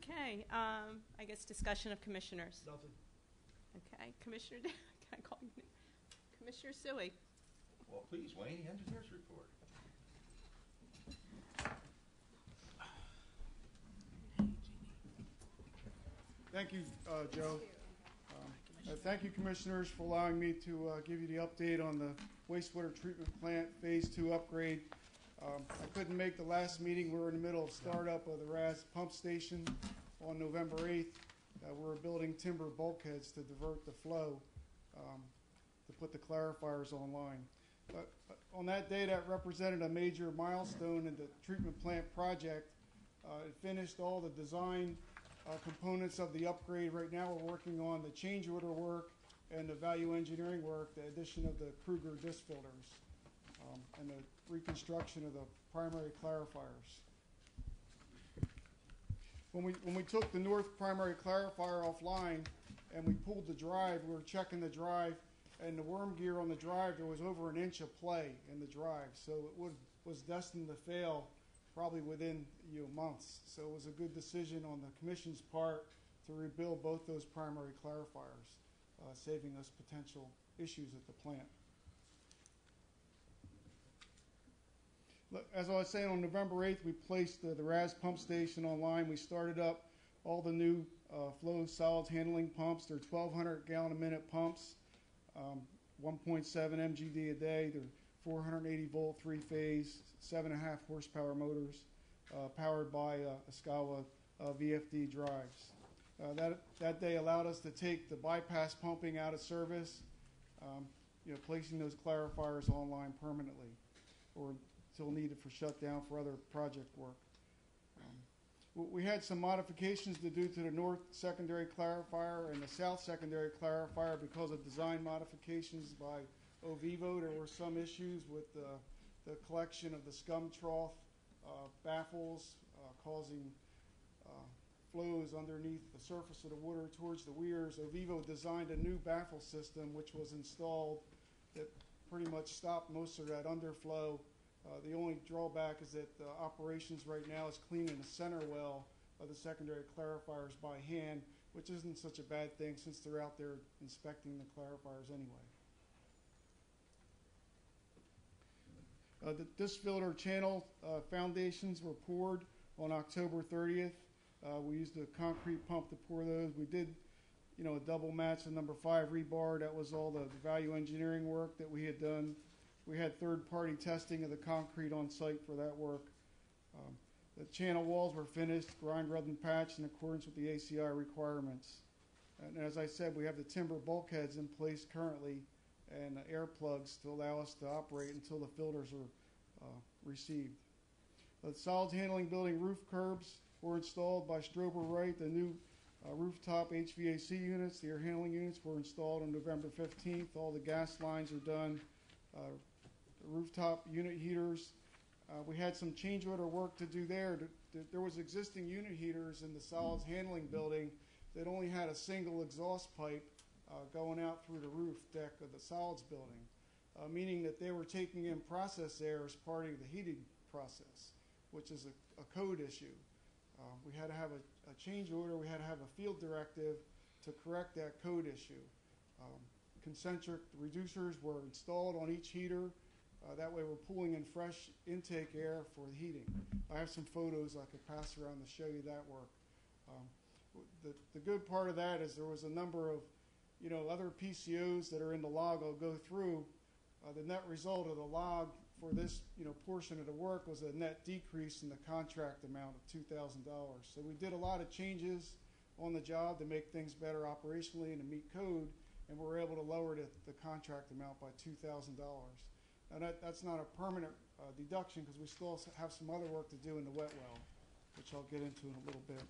Okay, I guess discussion of commissioners. Nothing. Okay, Commissioner, can I call you? Commissioner Suey. Well, please, Wayne, engineer's report. Thank you, Joe. Thank you, Commissioners, for allowing me to give you the update on the wastewater treatment plant Phase 2 upgrade. I couldn't make the last meeting. We were in the middle of startup of the RAS pump station on November 8th. We're building timber bulkheads to divert the flow to put the clarifiers online. On that day, that represented a major milestone in the treatment plant project. It finished all the design components of the upgrade. Right now we're working on the change order work and the value engineering work, the addition of the Kruger disc filters, and the reconstruction of the primary clarifiers. When we took the north primary clarifier offline and we pulled the drive, we were checking the drive, and the worm gear on the drive, there was over an inch of play in the drive, so it was destined to fail probably within months. So it was a good decision on the Commission's part to rebuild both those primary clarifiers, saving us potential issues at the plant. As I was saying, on November 8th, we placed the RAS pump station online. We started up all the new flow solids handling pumps. They're 1,200 gallon a minute pumps, 1.7 MGD a day. They're 480 volt, 3-phase, 7.5 horsepower motors, powered by Escawa VFD drives. That day allowed us to take the bypass pumping out of service, placing those clarifiers online permanently, or until needed for shutdown for other project work. We had some modifications to do to the north secondary clarifier and the south secondary clarifier because of design modifications by Ovivo. There were some issues with the collection of the scum trough baffles causing flows underneath the surface of the water towards the weirs. Ovivo designed a new baffle system which was installed that pretty much stopped most of that underflow. The only drawback is that the operations right now is cleaning the center well of the secondary clarifiers by hand, which isn't such a bad thing since they're out there inspecting the clarifiers anyway. The disc filter channel foundations were poured on October 30th. We used a concrete pump to pour those. We did, a double match, the number 5 rebar. That was all the value engineering work that we had done. We had third-party testing of the concrete on site for that work. The channel walls were finished, grind, rub, and patched in accordance with the ACI requirements. And as I said, we have the timber bulkheads in place currently and air plugs to allow us to operate until the filters are received. The solids handling building roof curbs were installed by Strober Wright. The new rooftop HVAC units, the air handling units, were installed on November 15th. All the gas lines are done. The rooftop unit heaters, we had some change order work to do there. There was existing unit heaters in the solids handling building that only had a single exhaust pipe going out through the roof deck of the solids building, meaning that they were taking in process air as part of the heating process, which is a code issue. We had to have a change order. We had to have a field directive to correct that code issue. Concentric reducers were installed on each heater. That way we're pulling in fresh intake air for the heating. I have some photos I could pass around to show you that work. The good part of that is there was a number of other PCOs that are in the log I'll go through. The net result of the log for this portion of the work was a net decrease in the contract amount of $2,000. So we did a lot of changes on the job to make things better operationally and to meet code, and we were able to lower the contract amount by $2,000. Now that's not a permanent deduction because we still have some other work to do in the wet well, which I'll get into in a little bit.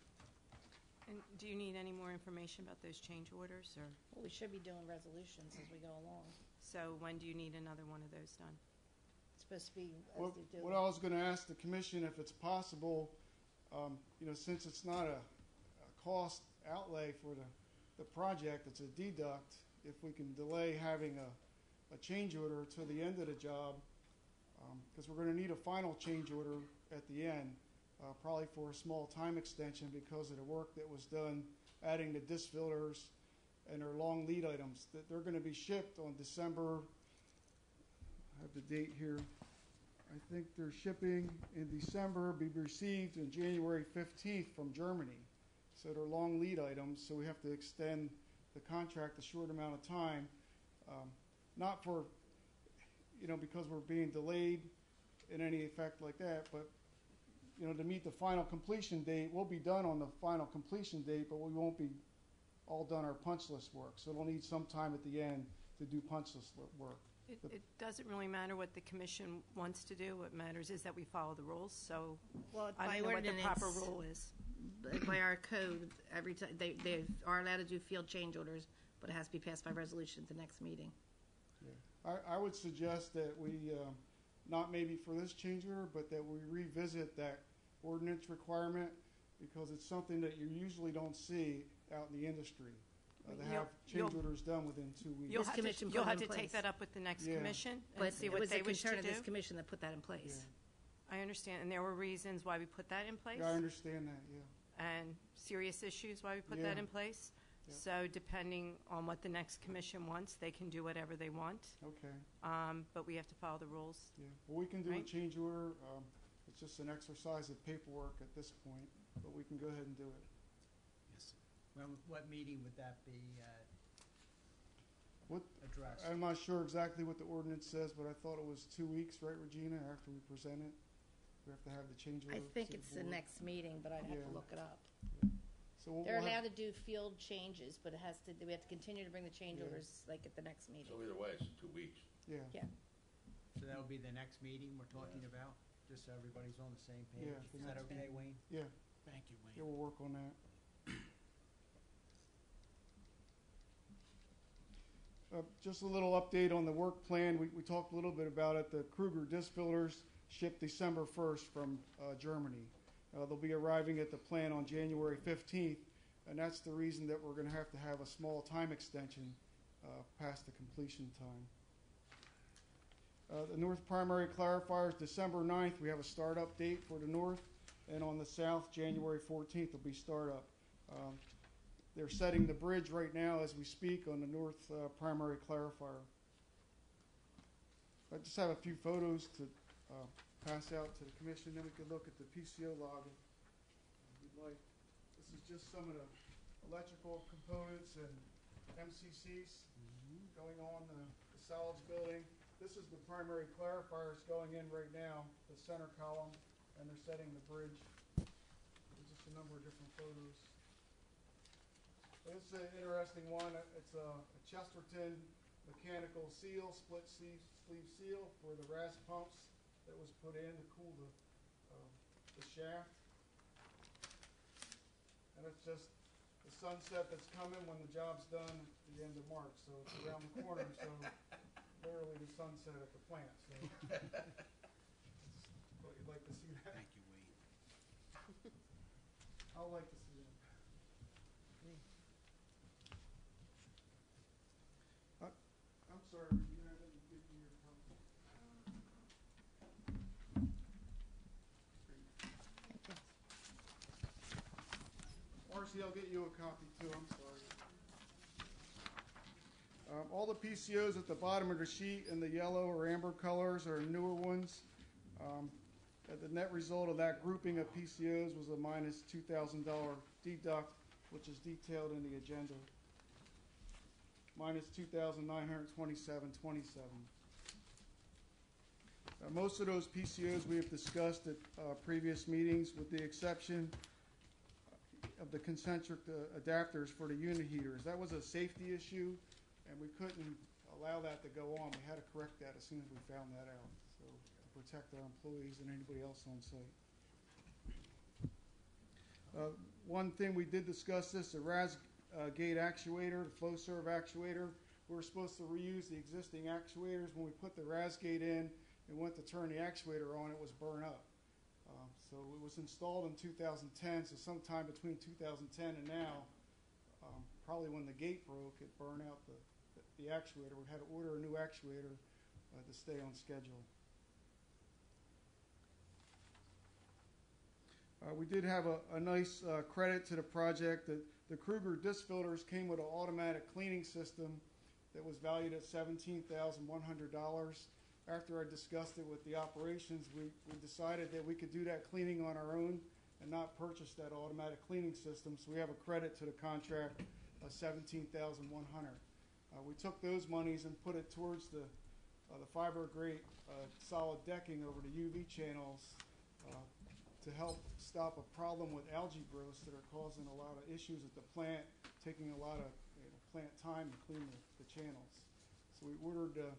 And do you need any more information about those change orders? Or? Well, we should be doing resolutions as we go along. So when do you need another one of those done? It's supposed to be as they do. What I was going to ask the Commission, if it's possible, since it's not a cost outlay for the project, it's a deduct, if we can delay having a change order to the end of the job, because we're going to need a final change order at the end. probably for a small time extension because of the work that was done adding the disc filters and their long lead items. That they're going to be shipped on December, I have the date here, I think they're shipping in December, be received on January 15th from Germany. So they're long lead items, so we have to extend the contract a short amount of time, not for, because we're being delayed in any effect like that, but, to meet the final completion date. We'll be done on the final completion date, but we won't be all done our punch list work. So we'll need some time at the end to do punch list work. It doesn't really matter what the commission wants to do. What matters is that we follow the rules. So Well, I by don't know what the proper ordinance, rule is. by our code, every time, they are allowed to do field change orders, but it has to be passed by resolution at the next meeting. Yeah. I would suggest that we, not maybe for this change order, but that we revisit that ordinance requirement because it's something that you usually don't see out in the industry. To have change orders done within 2 weeks. You'll This have commission to, you'll put it have in to take place. that up with the next Yeah. commission and But see it what was they the wish to concern of do. this commission that put that in place. I understand, and there were reasons why we put that in place. Yeah, I understand that, yeah. And serious issues why we put that Yeah. in place. Yeah. So depending on what the next commission wants, they can do whatever they want. Okay, But we have to follow the rules. yeah. Well, we can do a Right. change order. It's just an exercise of paperwork at this point, but we can go ahead and do it. Yes. What meeting would that be What, addressed? I'm not sure exactly what the ordinance says, but I thought it was 2 weeks, right, Regina, after we present it? We have to have the change order I to think the it's the board. next meeting, but I'd have Yeah. to look it up. So we'll They're have- allowed to do field changes, but we have to continue to bring the change Yeah. orders like at the next meeting. So either way, it's 2 weeks. Yeah, So that'll be the next meeting we're talking about, just so everybody's on the same page. Yeah, the Is that next okay, Wayne? yeah, Thank you, Wayne. yeah, we'll work on that. Just a little update on the work plan. We talked a little bit about it. The Kruger disc filters shipped December 1st from Germany. They'll be arriving at the plant on January 15th, and that's the reason that we're going to have a small time extension past the completion time. The north primary clarifiers, December 9th, we have a startup date for the north, and on the south, January 14th will be startup. They're setting the bridge right now as we speak on the north primary clarifier. I just have a few photos to pass out to the commission, then we could look at the PCO log if you'd like. This is just some of the electrical components and MCCs going on the solids building. This is the primary clarifiers going in right now, the center column, and they're setting the bridge. There's just a number of different photos. This is an interesting one. It's a Chesterton mechanical seal, split sleeve seal for the RAS pumps that was put in to cool the shaft. And it's just the sunset that's coming when the job's done at the end of March. So it's around the corner, so literally the sunset at the plant. So thought you'd like to see that. Thank you, Wayne. I'll like to see that. I'm sorry, Regina, I didn't give you your copy. Marcy, I'll get you a copy too, I'm sorry. All the PCOs at the bottom of the sheet in the yellow or amber colors are newer ones. The net result of that grouping of PCOs was a minus $2,000 deduct, which is detailed in the agenda. Minus $2,927.27. Most of those PCOs we have discussed at previous meetings, with the exception of the concentric adapters for the unit heaters. That was a safety issue, and we couldn't allow that to go on. We had to correct that as soon as we found that out, so to protect our employees and anybody else on site. One thing we did discuss this, the RAS gate actuator, the flow serve actuator. We were supposed to reuse the existing actuators. When we put the RAS gate in and went to turn the actuator on, it was burned up. So it was installed in 2010, so sometime between 2010 and now, probably when the gate broke, it burned out the actuator. We had to order a new actuator to stay on schedule. We did have a nice credit to the project. The Kruger disc filters came with an automatic cleaning system that was valued at $17,100. After I discussed it with the operations, we decided that we could do that cleaning on our own and not purchase that automatic cleaning system. So we have a credit to the contract of $17,100. We took those monies and put it towards the fiber grate solid decking over the UV channels to help stop a problem with algae growths that are causing a lot of issues at the plant, taking a lot of plant time to clean the channels. So we ordered the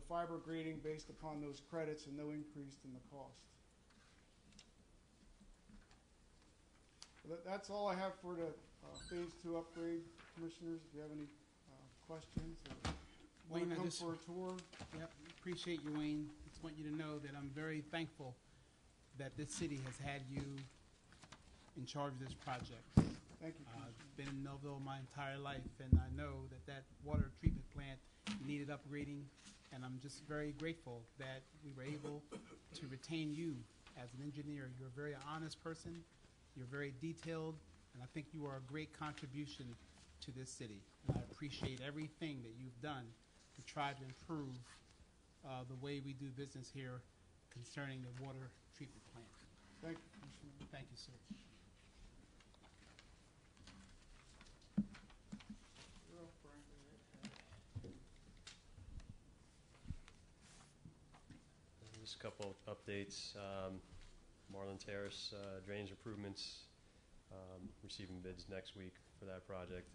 fiber grating based upon those credits and no increase in the cost. That's all I have for the Phase 2 upgrade, Commissioners. If you have any questions or want Wayne, to come for a tour. Yep, appreciate you, Wayne. Just want you to know that I'm very thankful that this city has had you in charge of this project. Thank you, I've Commissioner. been in Millville my entire life, and I know that water treatment plant needed upgrading, and I'm just very grateful that we were able to retain you as an engineer. You're a very honest person, you're very detailed, and I think you are a great contribution to this city. And I appreciate everything that you've done to try to improve the way we do business here concerning the water treatment plant. Thank you, Commissioner. Thank you, sir. Just a couple of updates. Marlin Terrace drainage improvements, receiving bids next week for that project.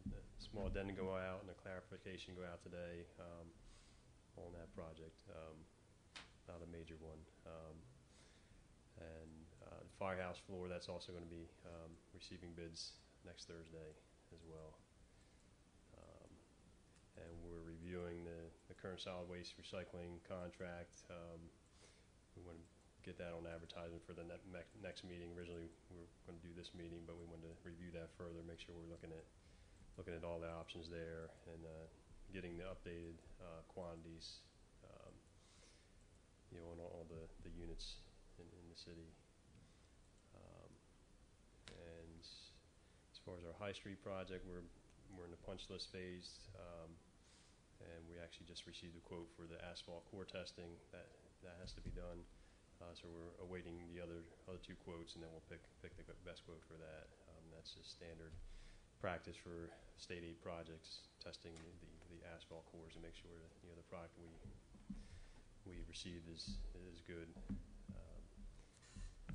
A small addendum go out and a clarification go out today on that project. Not a major one. And the firehouse floor, that's also going to be receiving bids next Thursday as well. And we're reviewing the current solid waste recycling contract. We want to get that on advertisement for the next meeting. Originally, we were going to do this meeting, but we wanted to review that further, make sure we're looking at all the options there, and getting the updated quantities, on all the units in the city. And as far as our High Street project, we're in the punch list phase. And we actually just received a quote for the asphalt core testing that has to be done. So we're awaiting the other two quotes, and then we'll pick the best quote for that. That's just standard practice for state aid projects, testing the asphalt cores and make sure that the product we received is good.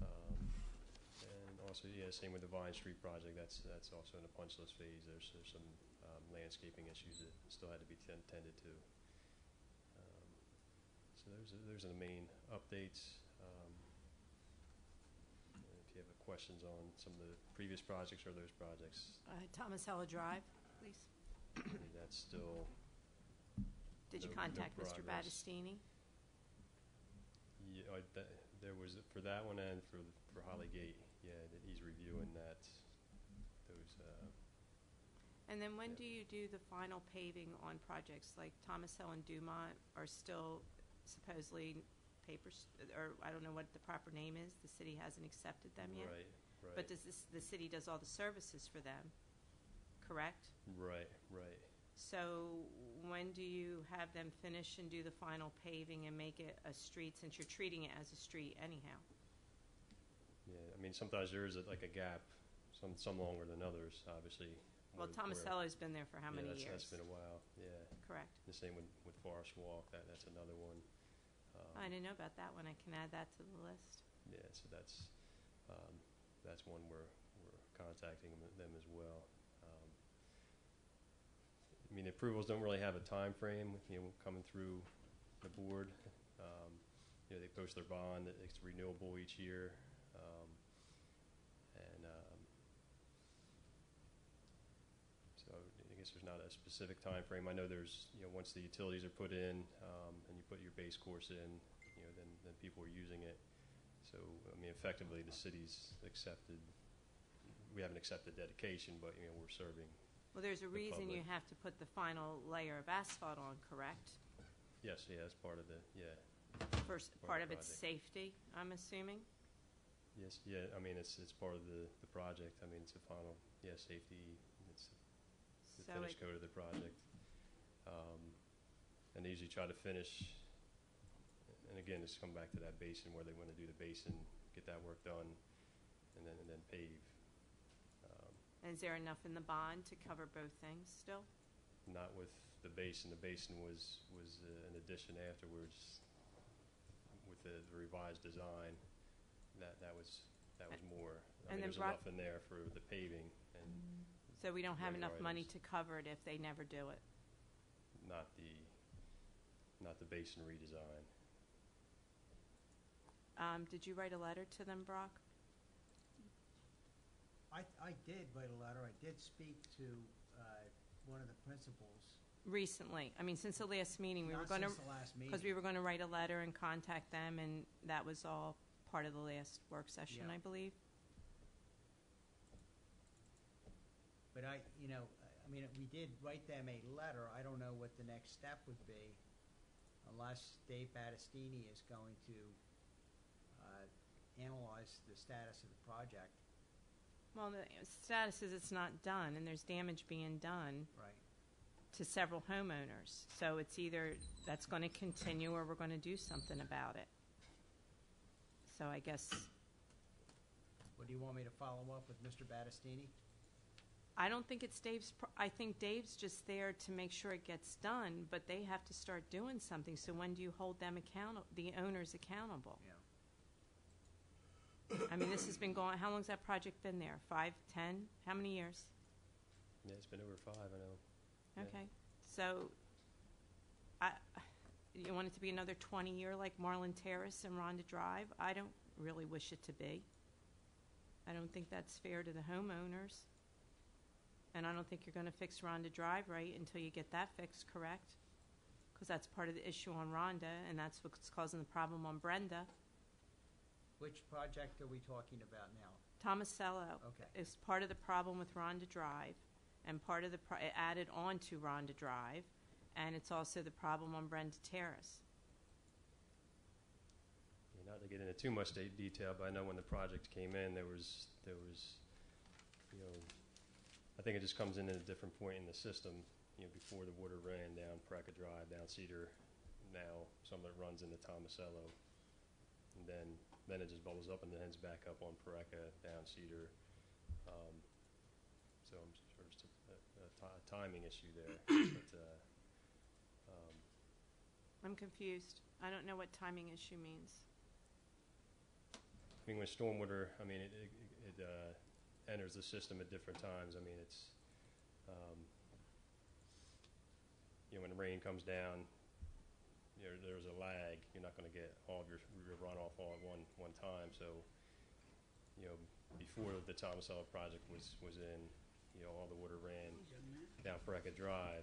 And also, same with the Vine Street project. That's also in the punch list phase. There's some landscaping issues that still had to be tended to. So those are the main updates. If you have questions on some of the previous projects or those projects, Thomas Hella Drive, please. that's still. Did you no contact Mr. progress. Battistini? Yeah, there was for that one and for Holly Gate. Yeah, that he's reviewing that. Those. And then when Yeah. do you do the final paving on projects like Thomas Hill and Dumont are still supposedly papers, or I don't know what the proper name is. The city hasn't accepted them yet. Right. But the city does all the services for them, correct? Right. So when do you have them finish and do the final paving and make it a street, since you're treating it as a street anyhow? Yeah, I mean sometimes there is like a gap, some longer than others, obviously. Well, Tomasello's been there for how many years? That's been a while. Yeah. Correct. The same with Forest Walk. That's another one. I didn't know about that one. I can add that to the list. Yeah, so that's one we're contacting them as well. I mean, approvals don't really have a time frame, coming through the board. They post their bond; it's renewable each year, so I guess there's not a specific time frame. I know there's, once the utilities are put in and you put your base course in, then people are using it. So, I mean, effectively, the city's accepted. We haven't accepted dedication, but we're serving. Well, there's a The reason you public. have to put the final layer of asphalt on, correct? Yes, yeah, that's part of the For part of its project. safety, I'm assuming? Yes, yeah, I mean, it's part of the project. I mean, it's a final, safety, it's the So finish it- code of the project. And they usually try to finish, and again, it's come back to that basin where they want to do the basin, get that work done, and then pave. And is there enough in the bond to cover both things still? Not with the basin. The basin was an addition afterwards with the revised design. That was more. I And mean, then there's enough in there for the paving and So we don't have enough Regular money items. to cover it if they never do it? not the basin redesign. Did you write a letter to them, Brock? I did write a letter. I did speak to one of the principals. Recently? I mean, since the last meeting, we were Not going to, since the last meeting. because we were going to write a letter and contact them, and that was all part of the last work session, Yeah. I believe. But we did write them a letter. I don't know what the next step would be unless Dave Battistini is going to analyze the status of the project. Well, the status is it's not done, and there's damage being done Right. to several homeowners. So it's either that's going to continue or we're going to do something about it. So I guess, What do you want me to follow up with Mr. Battistini? I don't think it's Dave's, I think Dave's just there to make sure it gets done, but they have to start doing something. So when do you hold them accountable, the owners accountable? Yeah. I mean, this has been going, how long's that project been there? 5, 10? How many years? Yeah, it's been over 5, I know. Yeah. Okay, so, you want it to be another 20-year like Marlin Terrace and Rhonda Drive? I don't really wish it to be. I don't think that's fair to the homeowners. And I don't think you're gonna fix Rhonda Drive right until you get that fixed, correct? Because that's part of the issue on Rhonda, and that's what's causing the problem on Brenda. Which project are we talking about now? Tomasello Okay. is part of the problem with Rhonda Drive, and part of the, it added on to Rhonda Drive, and it's also the problem on Brenda Terrace. Yeah, not to get into too much detail, but I know when the project came in, there was, I think it just comes in at a different point in the system. Before the water ran down Pareca Drive, down Cedar, now some of it runs into Tomasello, and then it just bubbles up and then heads back up on Pareca, down Cedar. So I'm sure it's a timing issue there. But, I'm confused. I don't know what timing issue means. I mean, when stormwater, it enters the system at different times. I mean, it's, when the rain comes down, there's a lag. You're not going to get all of your runoff all at one time. So, before the Tomasello project was in, all the water ran down Pareca Drive.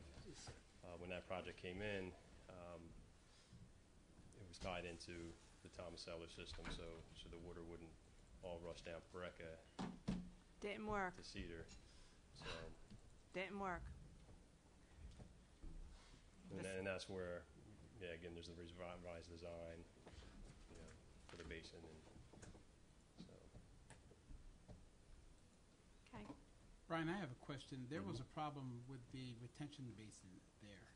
When that project came in, it was tied into the Tomasello system, so the water wouldn't all rush down Pareca Didn't work. to Cedar. So, Didn't work. and that's where, again, there's the revised design, for the basin, and so. Okay. Brian, I have a question. There was a problem with the retention basin there.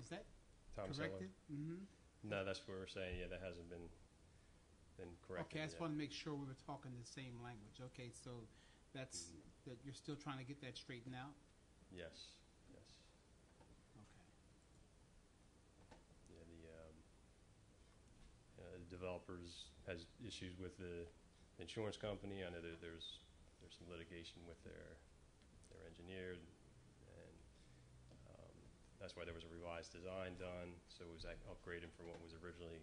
Is that Tomasello? corrected? Mm-hmm. No, that's what we're saying. Yeah, that hasn't been corrected. Okay, I just yet. want to make sure we were talking the same language. Okay, so that's, that you're still trying to get that straightened out? Yes. Okay. Yeah, the developers has issues with the insurance company. I know that there's some litigation with their engineer, and that's why there was a revised design done. So it was upgraded from what was originally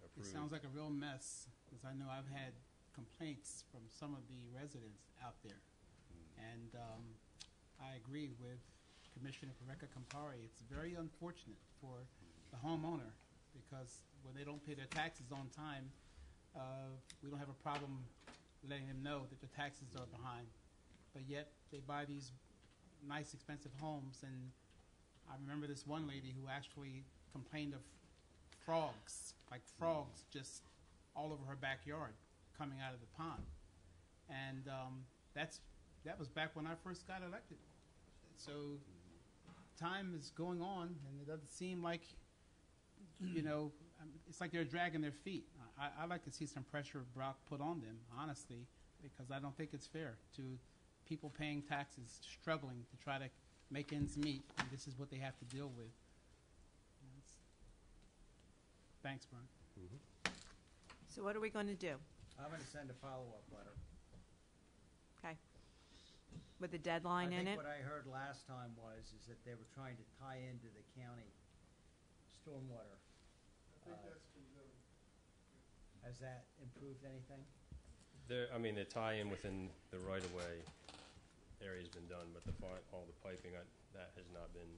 It approved. sounds like a real mess, because I know I've had complaints from some of the residents out there. And I agree with Commissioner Pareca Campari. It's very unfortunate for the homeowner, because when they don't pay their taxes on time, we don't have a problem letting them know that the taxes are behind. But yet they buy these nice, expensive homes, and I remember this one lady who actually complained of frogs like frogs just all over her backyard coming out of the pond. And that was back when I first got elected. So time is going on, and it doesn't seem like, it's like they're dragging their feet. I'd like to see some pressure, Brock, put on them, honestly, because I don't think it's fair to people paying taxes, struggling to try to make ends meet, and this is what they have to deal with. Thanks, Brian. So what are we going to do? I'm gonna send a follow-up letter. Okay. With a deadline in I it? think what I heard last time is that they were trying to tie into the county stormwater. I think that's been done. Has that improved anything? The tie-in within the right-of-way area's been done, but all the piping, that has not been,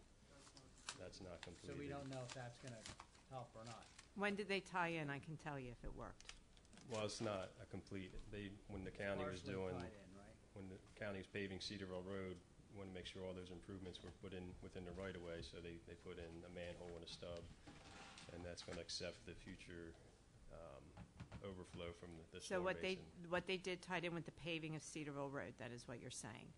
that's not So completed. we don't know if that's gonna help or not. When did they tie in? I can tell you if it worked. Well, it's not a complete, when the county was Partially doing, tied in, right? when the county was paving Cedarville Road, wanted to make sure all those improvements were put in within the right-of-way, so they put in a manhole and a stub, and that's gonna accept the future overflow from the So storm what basin. they did tied in with the paving of Cedarville Road, that is what you're saying?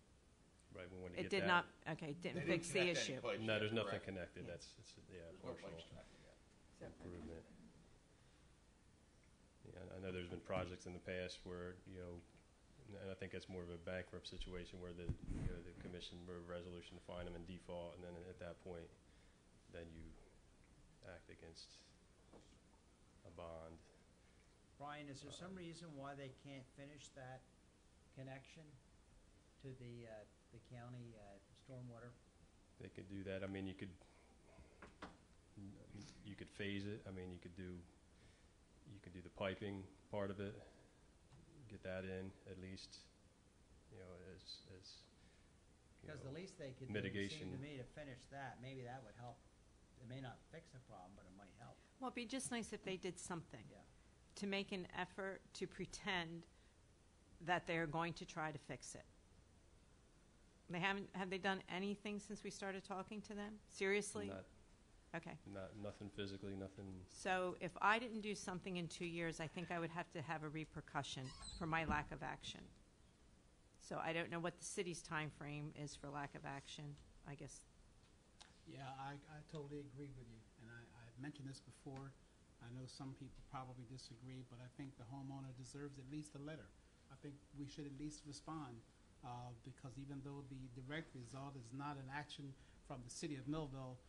Right, we wanted to It get did that. not, okay, it didn't They fix the connect any issue. pipes No, yet, there's nothing correct? connected, Yeah. it's There's no partial pipes connected yet. improvement. Yeah, I know there's been projects in the past where, and I think that's more of a bankrupt situation where the commission wrote a resolution to find them in default, and then at that point, then you act against a bond. Brian, is there some reason why they can't finish that connection to the county stormwater? They could do that. You could phase it. You could do the piping part of it, get that in at least, as Because the least they could do, it mitigation. seemed to me, to finish that, maybe that would help. It may not fix the problem, but it might help. Well, it'd be just nice if they did something Yeah. to make an effort to pretend that they're going to try to fix it. Have they done anything since we started talking to them? Seriously? Okay. Nothing physically, nothing. So if I didn't do something in 2 years, I think I would have to have a repercussion for my lack of action. So I don't know what the city's time frame is for lack of action, I guess. Yeah, I totally agree with you, and I've mentioned this before. I know some people probably disagree, but I think the homeowner deserves at least a letter. I think we should at least respond, because even though the direct result is not an action from the city of Millville,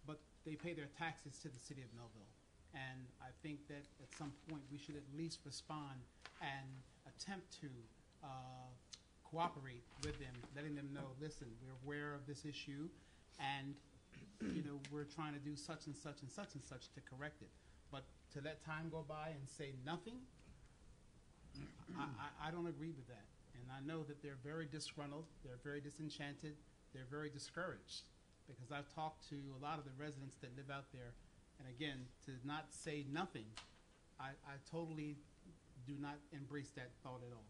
but they pay their taxes to the city of Millville. And I think that at some point we should at least respond and attempt to cooperate with them, letting them know, listen, we're aware of this issue, and we're trying to do such and such and such and such to correct it. But to let time go by and say nothing, I don't agree with that. And I know that they're very disgruntled, they're very disenchanted, they're very discouraged, because I've talked to a lot of the residents that live out there, and again, to not say nothing, I totally do not embrace that thought at all.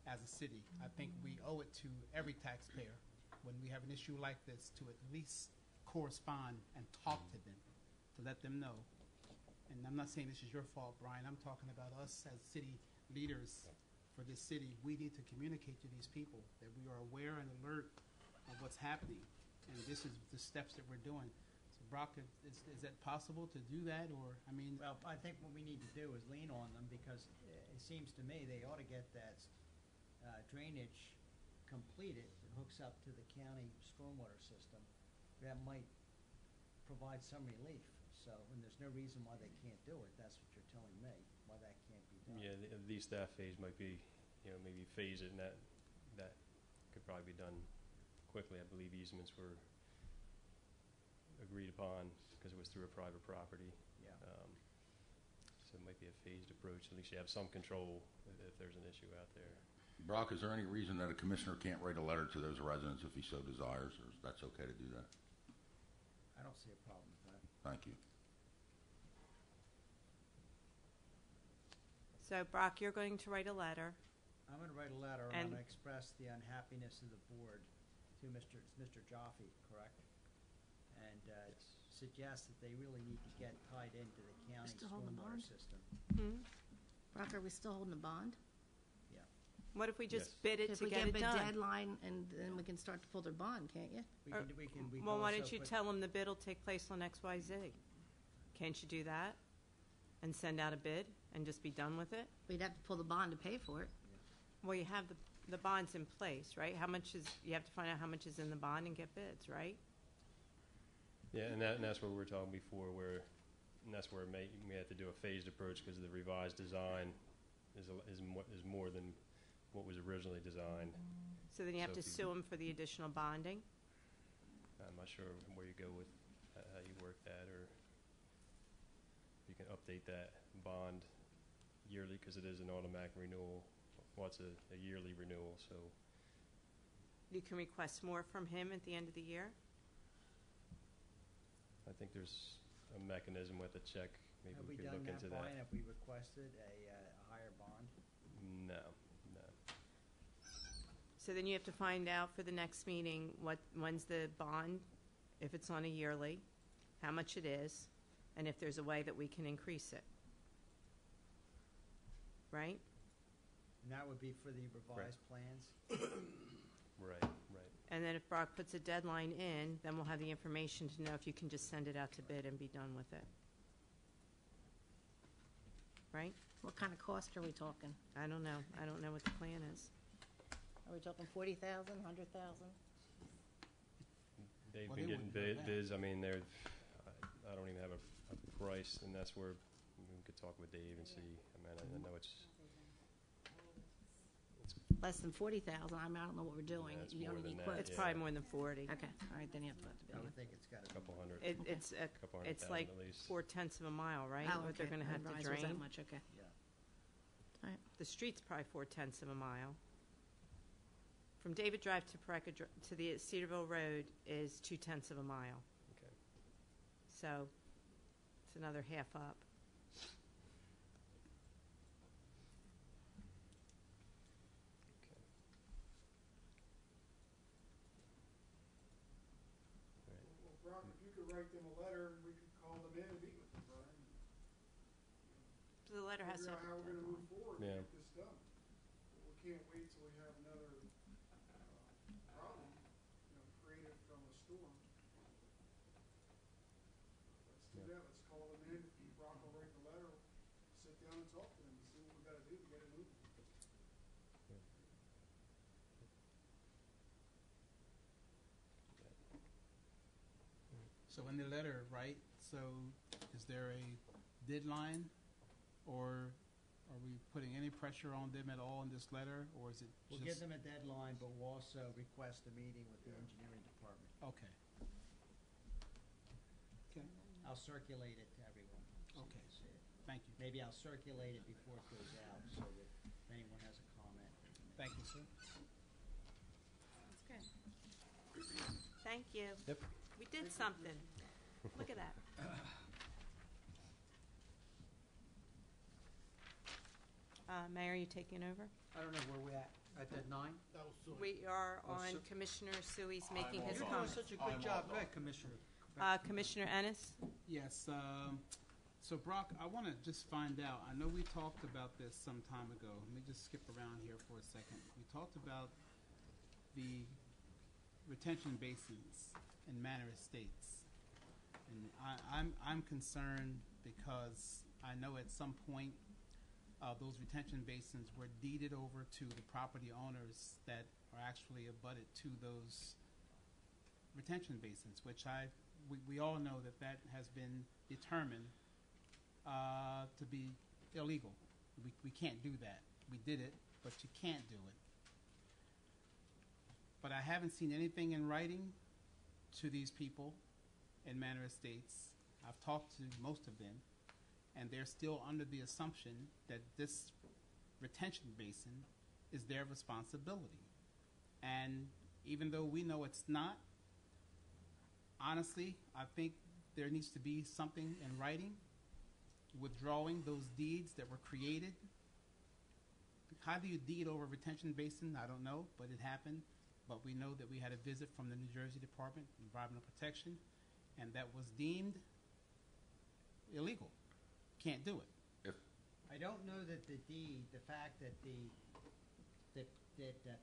As a city, I think we owe it to every taxpayer when we have an issue like this to at least correspond and talk to them, to let them know. And I'm not saying this is your fault, Brian. I'm talking about us as city leaders for this city. We need to communicate to these people that we are aware and alert of what's happening, and this is the steps that we're doing. So, Brock, is that possible to do that, or Well, I think what we need to do is lean on them, because it seems to me they ought to get that drainage completed that hooks up to the county stormwater system. That might provide some relief. So, and there's no reason why they can't do it. That's what you're telling me, why that can't be done. Yeah, the staff phase might be, maybe phase it, and that could probably be done quickly. I believe easements were agreed upon because it was through a private property. Yeah. So it might be a phased approach. At least you have some control if there's an issue out there. Brock, is there any reason that a commissioner can't write a letter to those residents if he so desires, or that's okay to do that? I don't see a problem with that. Thank you. So, Brock, you're going to write a letter. I'm going to write a letter, and And- I'm going to express the unhappiness of the board to Mr. Jaffe, correct? And suggests that they really need to get tied into the county Still holding the stormwater bond? system. Hmm? Brock, are we still holding the bond? What if we just Yes. bid it If to we get give it a done? deadline, and then we can start to pull their bond, can't you? We Well, why also don't you put- tell them the bid will take place on XYZ? Can't you do that? And send out a bid and just be done with it? We'd have to pull the bond to pay for it. Well, you have the bonds in place, right? How much is, you have to find out how much is in the bond and get bids, right? Yeah, and that's what we were talking before, and that's where we have to do a phased approach because the revised design is more than what was originally designed. So then you have So to if you- sue them for the additional bonding? I'm not sure where you go with how you work that, or if you can update that bond yearly, because it is an automatic renewal. Well, it's a yearly renewal, so You can request more from him at the end of the year? I think there's a mechanism with a check. Maybe Have we we could done look that, into Brian? that. Have we requested a higher bond? No. So then you have to find out for the next meeting, when's the bond, if it's on a yearly, how much it is, and if there's a way that we can increase it. Right? And that would be for the revised plans? Right. And then if Brock puts a deadline in, then we'll have the information to know if you can just send it out to bid and be done with it. Right? What kind of cost are we talking? I don't know. I don't know what the plan is. Are we talking 40,000, 100,000? They've Well, been they getting wouldn't know that. bids. I mean, I don't even have a price, and that's where we could talk with Dave and see. I mean, I know it's Less than 40,000, I mean, I don't know what we're doing. Yeah, it's You more only than need that, quotes. It's yeah. probably more than 40. Okay, all right, then you have to put the I bill. would think it's got a to couple hundred. It's Couple hundred it's thousand like at least. 4/10 of a mile, right? Oh, What they're okay. going to have to I didn't realize it was drain. that much, okay. Yeah. The street's probably 4/10 of a mile. From David Drive to Pareca to the Cedarville Road is 2/10 of a mile. Okay. So it's another half up. Okay. Well, Brock, if you could write them a letter, we could call them in and meet with them, Brian. So the letter has to Figure out have how a we're gonna move deadline. forward Yeah. and get this done. We can't wait till we have another, problem, created from a storm. Let's do Yeah. that, let's call them in, Brock will write the letter, sit down and talk to them, and see what we gotta do to get it moving. So in the letter, right, so is there a deadline, or are we putting any pressure on them at all in this letter, or is it We'll just? give them a deadline, but we'll also request a meeting with the engineering department. Okay. Okay, I'll circulate it to everyone. so you Okay. can see it. thank you. Maybe I'll circulate it before it goes out, so that if anyone has a comment. they can make Thank you, sir. That's good. Thank you. Yep. We did something. Look at that. Mayor, you taking over? I don't know where we're at that 9? We are on Commissioner Sui's making his You're doing comments. such a good job. Go ahead, Commissioner. Commissioner Ennis? Yes, so Brock, I want to just find out, I know we talked about this some time ago. Let me just skip around here for a second. We talked about the retention basins in Manor Estates. And I'm concerned because I know at some point those retention basins were deeded over to the property owners that are actually abutted to those retention basins, which we all know that has been determined to be illegal. We can't do that. We did it, but you can't do it. But I haven't seen anything in writing to these people in Manor Estates. I've talked to most of them, and they're still under the assumption that this retention basin is their responsibility. And even though we know it's not, honestly, I think there needs to be something in writing withdrawing those deeds that were created. How do you deed over retention basin? I don't know, but it happened. But we know that we had a visit from the New Jersey Department of Environmental Protection, and that was deemed illegal. Can't do it. I don't know that the deed, the fact that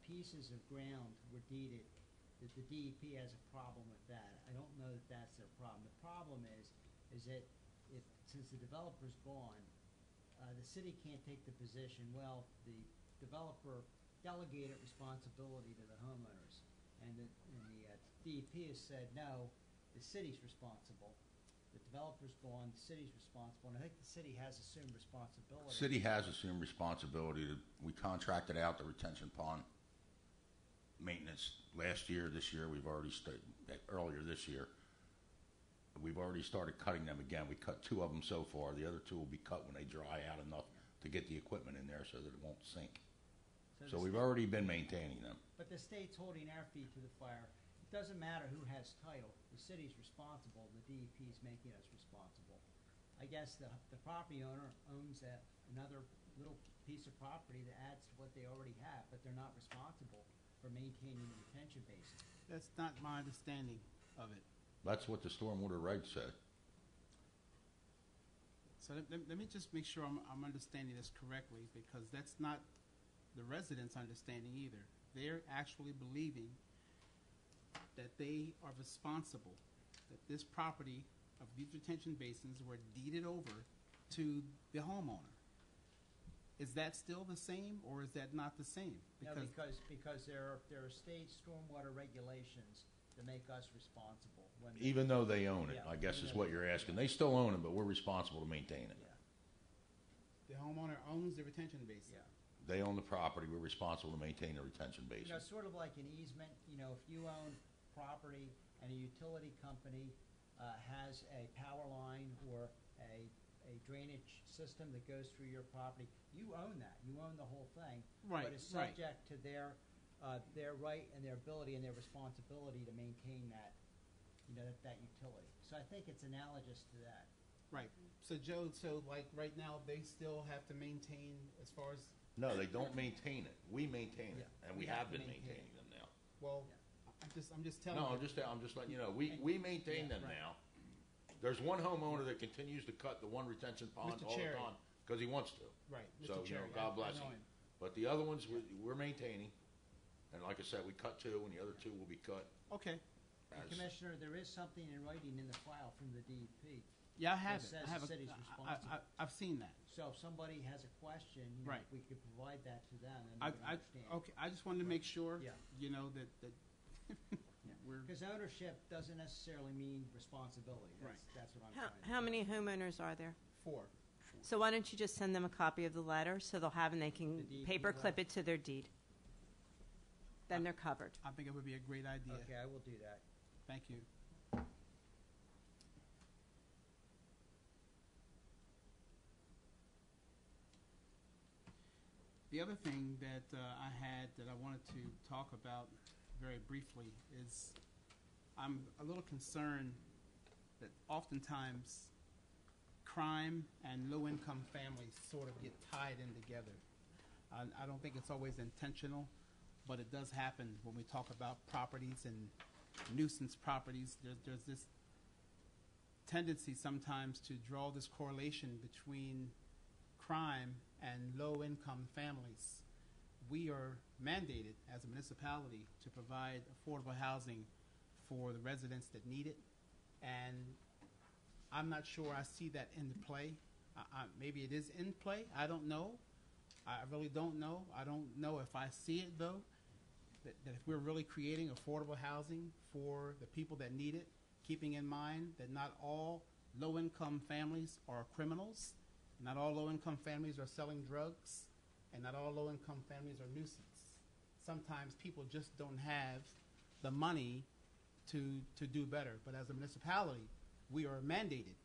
pieces of ground were deeded, that the DEP has a problem with that. I don't know that that's their problem. The problem is that since the developer's gone, the city can't take the position, well, the developer delegated responsibility to the homeowners. And the DEP has said, no, the city's responsible. The developer's gone, the city's responsible, and I think the city has assumed responsibility. City has assumed responsibility. We contracted out the retention pond maintenance last year. This year, earlier this year, we've already started cutting them again. We cut 2 of them so far. The other 2 will be cut when they dry out enough to get the equipment in there so that it won't sink. So we've already been maintaining them. But the state's holding our feet to the fire. It doesn't matter who has title. The city's responsible. The DEP is making us responsible. I guess the property owner owns another little piece of property that adds to what they already have, but they're not responsible for maintaining the retention basin. That's not my understanding of it. That's what the stormwater regs said. So let me just make sure I'm understanding this correctly, because that's not the residents' understanding either. They're actually believing that they are responsible, that this property of these retention basins were deeded over to the homeowner. Is that still the same, or is that not the same? No, because there are state stormwater regulations that make us responsible. Even though they own it, Yeah, I guess even is though what they you're own asking. it. They still own it, but we're responsible to maintain it. Yeah, The homeowner owns the retention basin. yeah. They own the property. We're responsible to maintain the retention You basin. know, sort of like an easement, if you own property and a utility company has a power line or a drainage system that goes through your property, you own that. You own the whole thing. Right, But it's right. subject to their right and their ability and their responsibility to maintain that, that utility. So I think it's analogous to that. Right. So Joe, like right now, they still have to maintain as far as, No, they don't maintain it. We maintain it, Yeah. and we We have have to been maintain maintaining them now. well, I'm just telling No, you. I'm just letting you know. We maintain Yeah, them right. now. There's one homeowner that continues to cut the one retention pond Mr. all Cherry. the time because he wants to. Right, So, Mr. Cherry. God I bless know him. him. But the other ones, we're maintaining. And like I said, we cut 2, and the other 2 will be cut. Okay. And as- Commissioner, there is something in writing in the file from the DEP. Yeah, I have It it. says I have the a- city's I- responsible. I've seen that. So if somebody has a question, Right. we could provide that to them and I, they can I, understand. okay, I just wanted to make sure, Yeah. that we're, Because ownership doesn't necessarily mean responsibility. Right. That's what I'm How, trying to how say. many homeowners are there? 4. So why don't you just send them a copy of the letter so they'll have and they can The deed paper letter? clip it to their deed? Then they're covered. I think it would be a great idea. Okay, I will do that. Thank you. The other thing that I had that I wanted to talk about very briefly is I'm a little concerned that oftentimes crime and low-income families sort of get tied in together. I don't think it's always intentional, but it does happen when we talk about properties and nuisance properties. There's this tendency sometimes to draw this correlation between crime and low-income families. We are mandated as a municipality to provide affordable housing for the residents that need it, and I'm not sure I see that in play. Maybe it is in play. I don't know. I really don't know. I don't know if I see it, though, that if we're really creating affordable housing for the people that need it, keeping in mind that not all low-income families are criminals, not all low-income families are selling drugs, and not all low-income families are nuisance. Sometimes people just don't have the money to do better. But as a municipality, we are mandated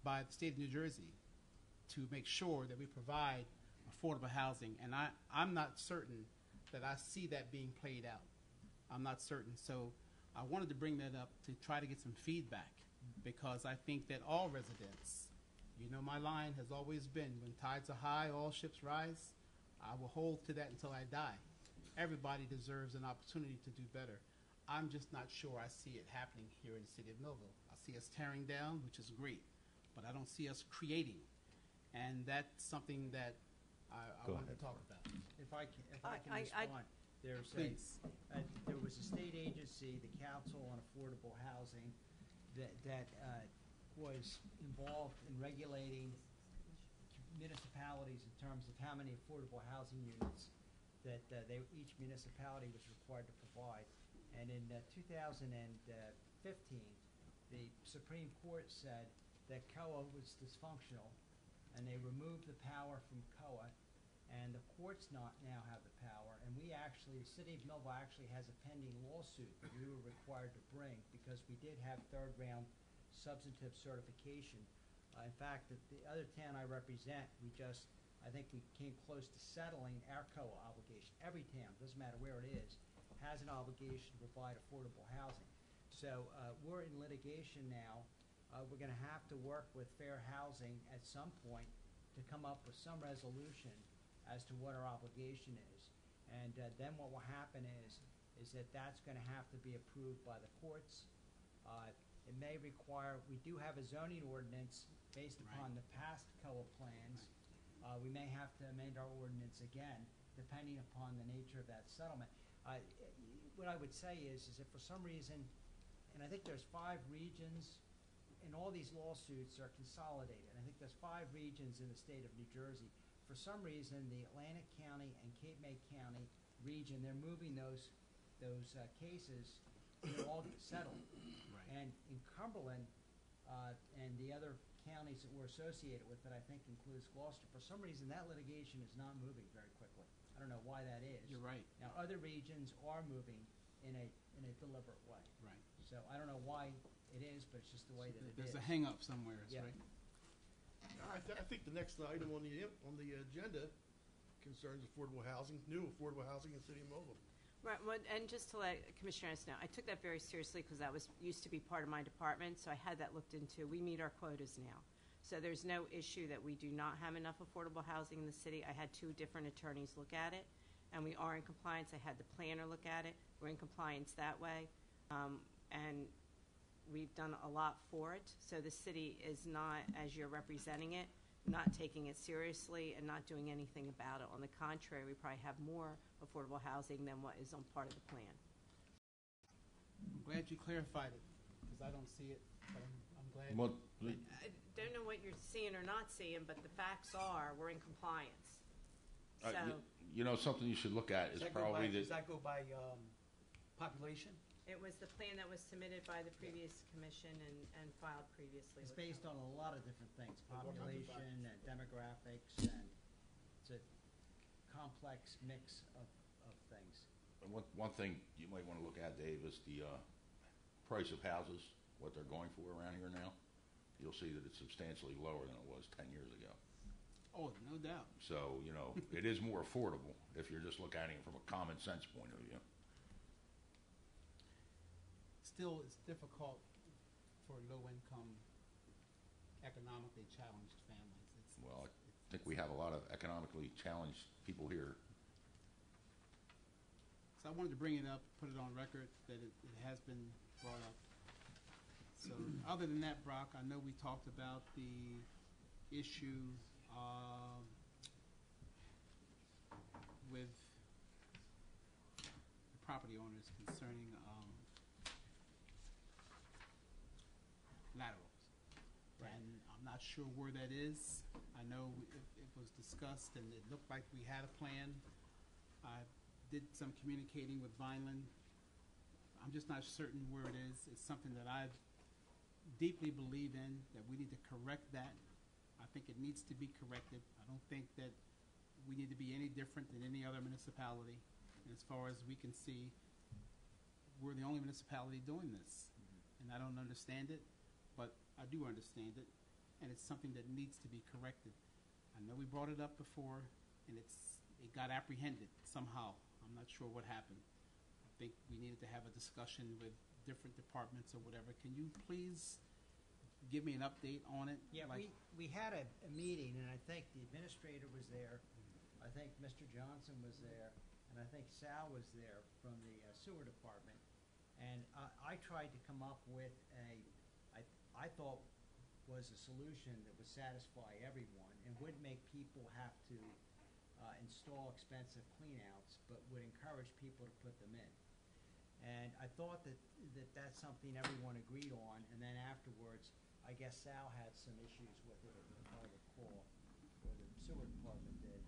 by the state of New Jersey to make sure that we provide affordable housing. And I'm not certain that I see that being played out. I'm not certain. So I wanted to bring that up to try to get some feedback, because I think that all residents, my line has always been, when tides are high, all ships rise. I will hold to that until I die. Everybody deserves an opportunity to do better. I'm just not sure I see it happening here in the city of Millville. I see us tearing down, which is great, but I don't see us creating. And that's something that I Go wanted ahead. to talk about. If I can I- respond, there's Please. there was a state agency, the Council on Affordable Housing, that was involved in regulating municipalities in terms of how many affordable housing units that each municipality was required to provide. And in 2015, the Supreme Court said that COA was dysfunctional, and they removed the power from COA, and the courts now have the power. And we actually, the city of Millville actually has a pending lawsuit that we were required to bring because we did have third-round substantive certification. In fact, the other town I represent, I think we came close to settling our COA obligation. Every town, doesn't matter where it is, has an obligation to provide affordable housing. So we're in litigation now. We're going to have to work with Fair Housing at some point to come up with some resolution as to what our obligation is. And then what will happen is that that's going to have to be approved by the courts. It may require, we do have a zoning ordinance based upon the past COA plans. We may have to amend our ordinance again, depending upon the nature of that settlement. What I would say is if for some reason, and I think there's 5 regions, and all these lawsuits are consolidated. I think there's 5 regions in the state of New Jersey. For some reason, the Atlantic County and Cape May County region, they're moving those cases, and they'll all get settled. Right. And in Cumberland and the other counties that we're associated with, that I think includes Gloucester, for some reason that litigation is not moving very quickly. I don't know why that is. You're right. Now, other regions are moving in a deliberate way. Right. So I don't know why it is, but it's just the way that it is. There's a hang-up somewhere, Yeah. right? I think the next item on the agenda concerns affordable housing, new affordable housing in the city of Millville. Right, well, and just to let Commissioner Ennis know, I took that very seriously because that used to be part of my department, so I had that looked into. We meet our quotas now. So there's no issue that we do not have enough affordable housing in the city. I had 2 different attorneys look at it, and we are in compliance. I had the planner look at it. We're in compliance that way. And we've done a lot for it. So the city is not, as you're representing it, not taking it seriously and not doing anything about it. On the contrary, we probably have more affordable housing than what is on part of the plan. I'm glad you clarified it, because I don't see it, but I'm glad. Well, I don't know what you're seeing or not seeing, but the facts are we're in compliance. So, you know, something you should look at is probably Does that, that go by population? it was the plan that was submitted by the previous commission and filed previously. It's with based them. on a lot of different things, Like what kind of population and demographics, and it's a complex mix of things. one thing you might want to look at, Dave, is the price of houses, what they're going for around here now. You'll see that it's substantially lower than it was 10 years ago. Oh, no doubt. So, you know, it is more affordable if you're just looking at it from a common sense point of view. Still, it's difficult for low-income, economically challenged families. Well, I think we have a lot of economically challenged people here. So I wanted to bring it up, put it on record that it has been brought up. So other than that, Brock, I know we talked about the issue with the property owners concerning laterals. Right. And I'm not sure where that is. I know it was discussed and it looked like we had a plan. I did some communicating with Vineland. I'm just not certain where it is. It's something that I deeply believe in, that we need to correct that. I think it needs to be corrected. I don't think that we need to be any different than any other municipality. And as far as we can see, we're the only municipality doing this. And I don't understand it, but I do understand it. And it's something that needs to be corrected. I know we brought it up before, and it got apprehended somehow. I'm not sure what happened. I think we needed to have a discussion with different departments or whatever. Can you please give me an update on it? Yeah, Like- we had a meeting, and I think the administrator was there. I think Mr. Johnson was there, and I think Sal was there from the sewer department. And I tried to come up with I thought was a solution that would satisfy everyone and would make people have to install expensive cleanouts, but would encourage people to put them in. And I thought that that's something everyone agreed on, and then afterwards, I guess Sal had some issues with it, if I recall, or the sewer department did.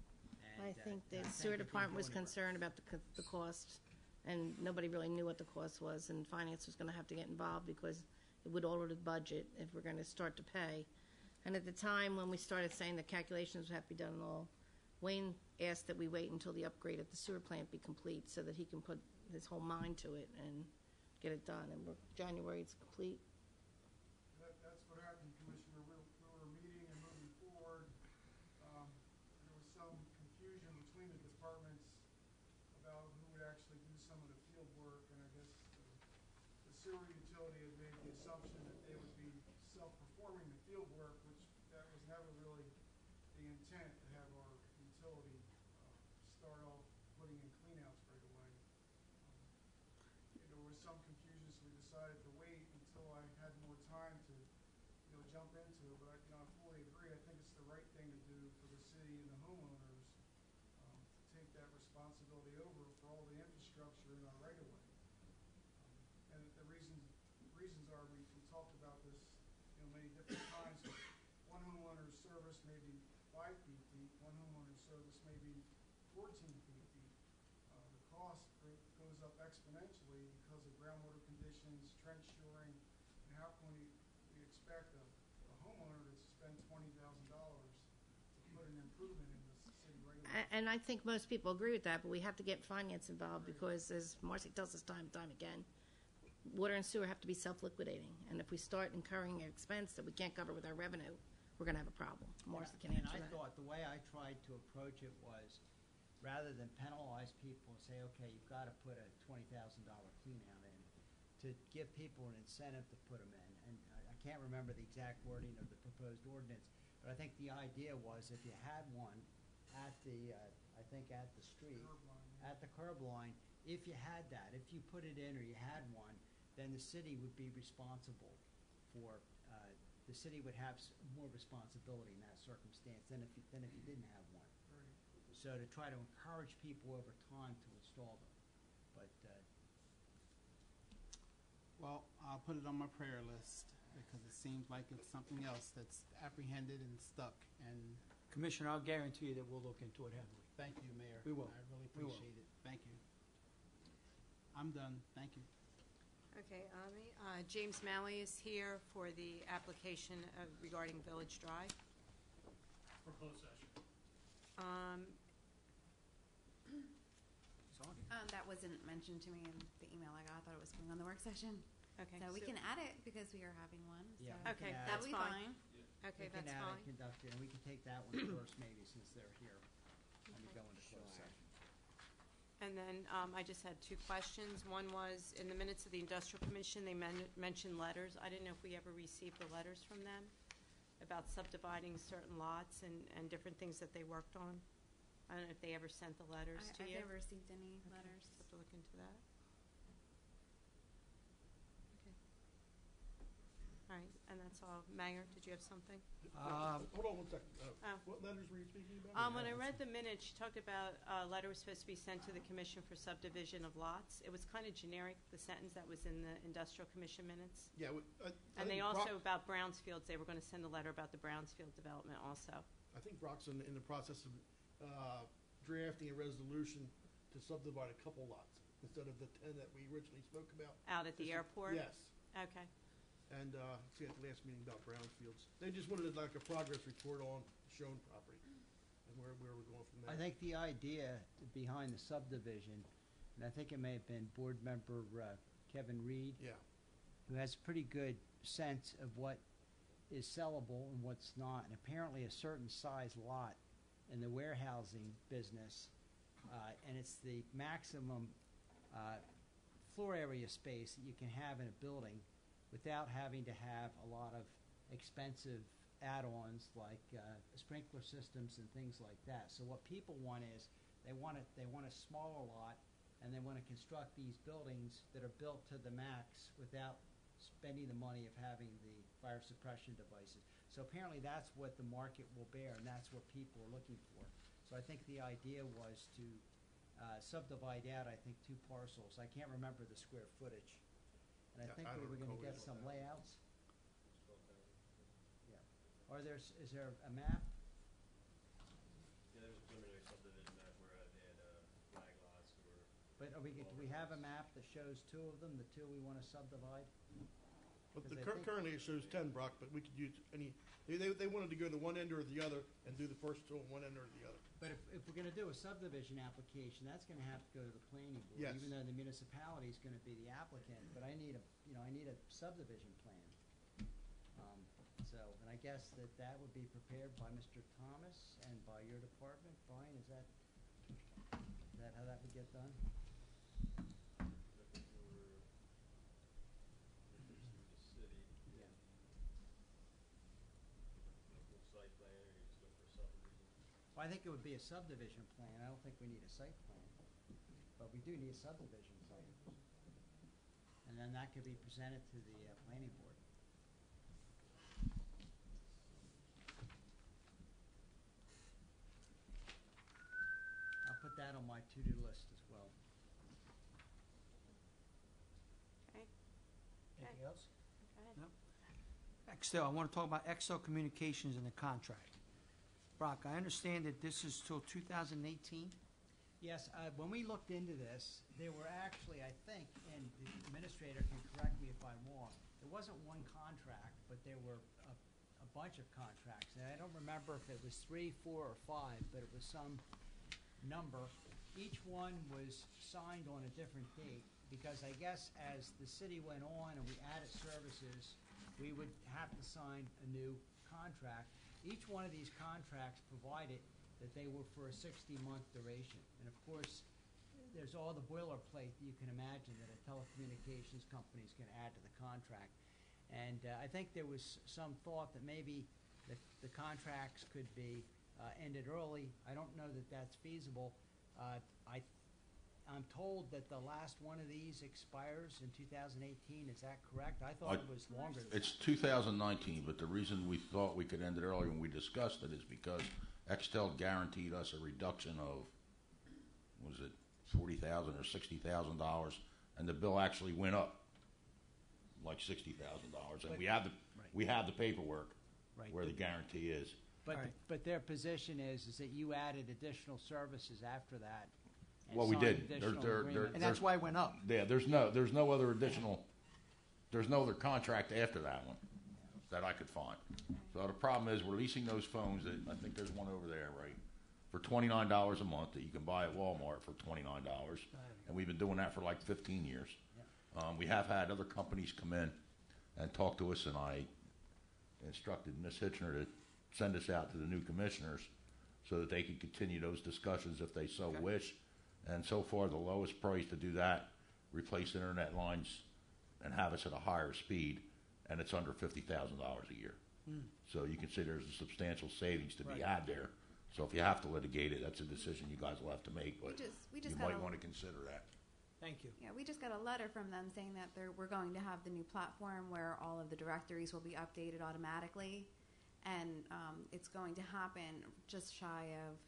I And, think the I sewer it didn't department go was anywhere. concerned about the cost, and nobody really knew what the cost was, and finance was gonna have to get involved because it would alter the budget if we're gonna start to pay. And at the time, when we started saying the calculations would have to be done and all, Wayne asked that we wait until the upgrade at the sewer plant be complete so that he can put his whole mind to it and get it done, and January it's complete. That's what happened, Commissioner. We were meeting and moving forward. There was some confusion between the departments about who would actually do some of the field work, and I guess the sewer utility had made the assumption that they would be self-performing the field work, which that was never really the intent, to have our utility start off putting in cleanouts right away. There was some confusion, so we decided to wait until I had more time to, jump into it. But I fully agree. I think it's the right thing to do for the city and the homeowners, to take that responsibility over for all the infrastructure in our right of way. And the reasons are, we talked about this, many different times. One homeowner's service may be 5 feet deep. One homeowner's service may be 14 feet deep. The cost goes up exponentially because of groundwater conditions, trench shoring, and how can we expect a homeowner to spend $20,000 to put an improvement in the city right away? And I think most people agree with that, but we have to get finance involved because, as Marcy tells us time and time again, water and sewer have to be self-liquidating. And if we start incurring an expense that we can't cover with our revenue, we're going to have a problem. Marcy can And answer I that. thought the way I tried to approach it was, rather than penalize people and say, okay, you've got to put a $20,000 cleanout in, to give people an incentive to put them in. And I can't remember the exact wording of the proposed ordinance, but I think the idea was if you had one at the, I think at the street, Curb line, yeah. at the curb line, if you had that, if you put it in or you had one, then the city would be responsible for, the city would have more responsibility in that circumstance than if you didn't have one. Right. So to try to encourage people over time to install them. But, Well, I'll put it on my prayer list because it seems like it's something else that's apprehended and stuck. And Commissioner, I'll guarantee you that we'll look into it heavily. thank you, Mayor. We will. I really We will. appreciate it. Thank you. I'm done. Thank you. Okay, Ami, James Malley is here for the application regarding Village Drive. For closed session. That wasn't mentioned to me in the email I got. I thought it was going on the work session. Okay. So we can add it because we are having one. Yeah, so we Okay, can add that'll that's be fine. fine. Okay, we can that's add fine. it, conduct it, and we can take that one first maybe since they're here when we go into closed Sure. session. And then I just had 2 questions. One was, in the minutes of the Industrial Commission, they mentioned letters. I didn't know if we ever received the letters from them about subdividing certain lots and different things that they worked on. I don't know if they ever sent the letters to I've you. never received any Okay, letters. just have to look into that. Okay. All right, and that's all. Mayor, did you have something? Hold on 1 second. Oh. What letters were you speaking about? When I read the minutes, she talked about a letter was supposed to be sent to the Commission for subdivision of lots. It was kind of generic, the sentence that was in the Industrial Commission minutes. Yeah. And they also, about Brownsfields, they were going to send a letter about the Brownsfield development also. I think Brock's in the process of drafting a resolution to subdivide a couple lots instead of the 10 that we originally spoke about. Out at the airport? Yes. Okay. And see at the last meeting about brownfields. They just wanted like a progress report on shown property and where we're going from there. I think the idea behind the subdivision, and I think it may have been Board Member Kevin Reed, Yeah. who has a pretty good sense of what is sellable and what's not. And apparently a certain size lot in the warehousing business, and it's the maximum floor area space that you can have in a building without having to have a lot of expensive add-ons like sprinkler systems and things like that. So what people want is they want a smaller lot, and they want to construct these buildings that are built to the max without spending the money of having the fire suppression devices. So apparently that's what the market will bear, and that's what people are looking for. So I think the idea was to subdivide out, I think, 2 parcels. I can't remember the square footage. And I Yeah, think I we don't were gonna recall get either. some layouts. Yeah. Is there a map? Yeah, there's a preliminary subdivision map where they had flag lots or. But do we have a map that shows 2 of them, the 2 we wanna subdivide? But Because I think- currently it shows 10, Brock, but we could use any, they wanted to go to one end or the other and do the first 2 on one end or the other. But if we're gonna do a subdivision application, that's gonna have to go to the planning board. Yes. Even though the municipality's gonna be the applicant, but I need a subdivision plan. And I guess that would be prepared by Mr. Thomas and by your department. Brian, is that how that would get done? Looking for through the city. Yeah. Local site plan, or you just look for subdivision. Well, I think it would be a subdivision plan. I don't think we need a site plan. But we do need a subdivision plan. And then that could be presented to the planning board. I'll put that on my to-do list as well. Okay, Anything else? go ahead. No? Excel, I want to talk about Excel Communications and the contract. Brock, I understand that this is till 2018? Yes, when we looked into this, there were actually, I think, and the administrator can correct me if I'm wrong, there wasn't one contract, but there were a bunch of contracts. And I don't remember if it was 3, 4, or 5, but it was some number. Each one was signed on a different date, because I guess as the city went on and we added services, we would have to sign a new contract. Each one of these contracts provided that they were for a 60-month duration. And of course, there's all the boilerplate that you can imagine that a telecommunications company is going to add to the contract. And I think there was some thought that maybe the contracts could be ended early. I don't know that that's feasible. I'm told that the last one of these expires in 2018. Is that correct? I thought it was longer than that. It's 2019, but the reason we thought we could end it earlier when we discussed it is because Extel guaranteed us a reduction of, was it $40,000 or $60,000, and the bill actually went up like $60,000, and we have the paperwork Right. where the guarantee is. But, All right. but their position is that you added additional services after that. And Well, we signed did. additional There- agreements. And that's why it went up. Yeah, there's no other additional, there's no other contract after that one that I could find. So the problem is, we're leasing those phones that, I think there's one over there, right, for $29 a month that you can buy at Walmart for $29. And we've been doing that for like 15 years. We have had other companies come in and talk to us, and I instructed Ms. Hitchner to send us out to the new commissioners so that they could continue those discussions if they so wish. And so far, the lowest price to do that, replace internet lines and have us at a higher speed, and it's under $50,000 a year. So you can see there's a substantial savings to be Right. had there. So if you have to litigate it, that's a decision you guys will have to make, but We you just got might want to consider that. Thank you. yeah, we just got a letter from them saying that we're going to have the new platform where all of the directories will be updated automatically, and it's going to happen just shy of,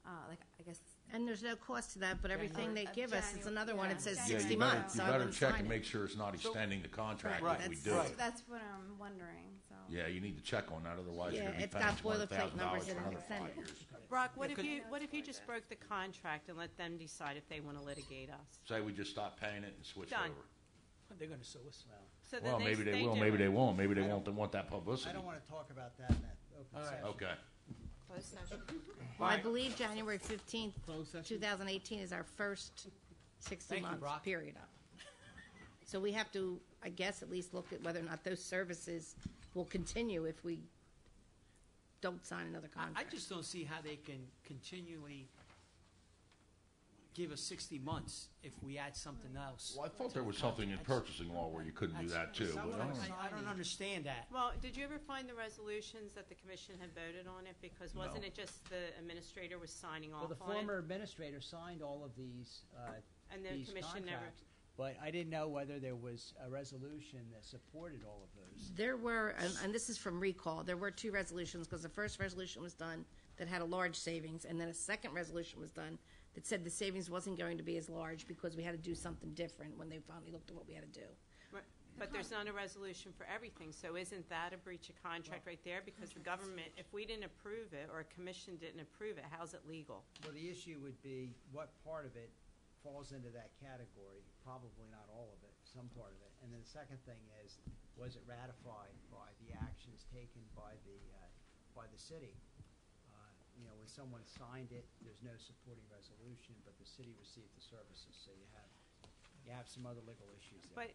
I guess. And there's no cost to that, but everything they give us, it's another one, it says Yeah, 60 you better, months, so you I better wouldn't check sign and it. make sure it's not extending the contract Right, if we that's do right. it. That's what I'm wondering. So. Yeah, you need to check on that, otherwise you're Yeah, going to be it's paying got boilerplate $20,000 numbers for in it, another send 5 it. years. Brock, what Yeah, if could- you just broke the contract and let them decide if they want to litigate us? Say we just stop paying it and switch Done. over. They're going to sue us. Well, So then Well, maybe they will, do maybe it. they won't, maybe they I won't want that publicity. I don't want to talk about that in that open All right. session. Okay. Closed session. Well, I Right. believe January 15th, Closed session? 2018 is our first Thank you, 60-month Brock. period up. So we have to, I guess, at least look at whether or not those services will continue if we don't sign another I contract. just don't see how they can continually give us 60 months if we add something else. Well, I thought to there the was something in contract. purchasing law where you couldn't do That's- that too. Some but of I it's don't know. not- I don't understand that. Well, did you ever find the resolutions that the commission had voted on it? Because wasn't No. it just the administrator was signing Well, off the on former it? administrator signed all of these And the these commission never, contracts, But I didn't know whether there was a resolution that supported all of those. There were, and this is from recall, there were two resolutions, because the first resolution was done that had a large savings, and then a second resolution was done that said the savings wasn't going to be as large because we had to do something different when they finally looked at what we had to do. Right. But there's not a resolution for everything, so isn't that a breach of contract right there? Because the government, if we didn't approve it, or a commission didn't approve it, how's it legal? Well, the issue would be what part of it falls into that category, probably not all of it, some part of it. And then the second thing is, was it ratified by the actions taken by the city? When someone signed it, there's no supporting resolution, but the city received the services, so you have some other legal issues there.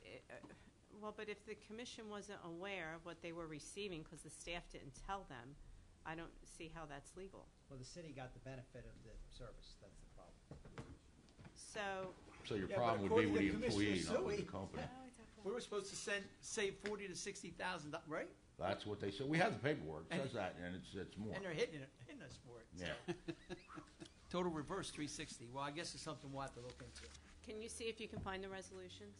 But if the commission wasn't aware of what they were receiving because the staff didn't tell them, I don't see how that's legal. Well, the city got the benefit of the service, that's the problem. So, your Yeah, problem but would be with the according to employee, Commissioner not with the Suey- company. We were supposed to save $40,000 to $60,000, right? That's what they said. We have the paperwork, it says that, and it's more. And they're hitting us for it. so. Yeah. Total reverse 360. Well, I guess it's something we'll have to look into. can you see if you can find the resolutions?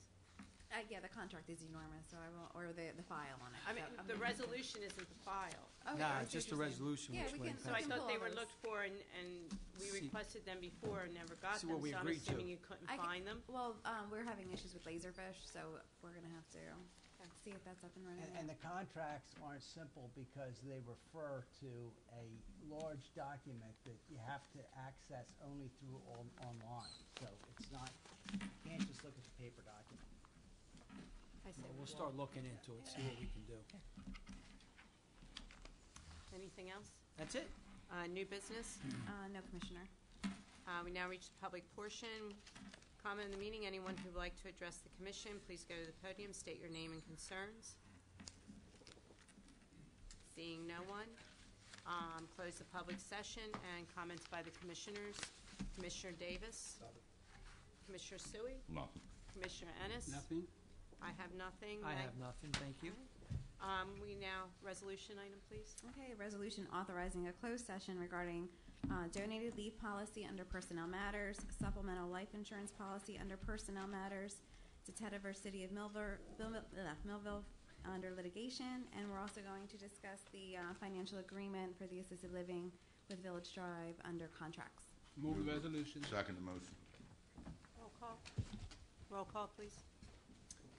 Yeah, the contract is enormous, so I won't, or the file on it. I mean, so I'm the gonna- resolution isn't the file. Oh, Nah, I it's see just the what you're saying. resolution. Yeah, which we went can- So I past. pull thought they all were those. looked for, and we See- requested them before and never got See them, what we so I'm agreed to. assuming you couldn't I can- find them? Well, we're having issues with Laserfish, so we're gonna have to see if that's up and running. And the contracts aren't simple because they refer to a large document that you have to access only through online. So it's not, you can't just look at the paper document. I see. We'll start looking into it, see what we can do. Anything else? That's it. New business? No, Commissioner. We now reach the public portion. Comment in the meeting. Anyone who would like to address the commission, please go to the podium, state your name and concerns. Seeing no one, close the public session and comments by the commissioners. Commissioner Davis? Commissioner Sui? Nothing. Commissioner Ennis? Nothing? I have nothing. I Meg? have nothing, thank you. We now, resolution item, please. Okay, a resolution authorizing a closed session regarding donated leave policy under personnel matters, supplemental life insurance policy under personnel matters, Teta versus City of Millville under litigation, and we're also going to discuss the financial agreement for the assisted living with Village Drive under contracts. Move the resolution. Second the motion. Roll call. Roll call, please.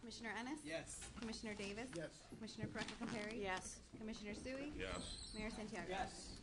Commissioner Ennis? Yes. Commissioner Davis? Yes. Commissioner Perecca Compari? Yes. Commissioner Sui? Yes. Mayor Santiago? Yes.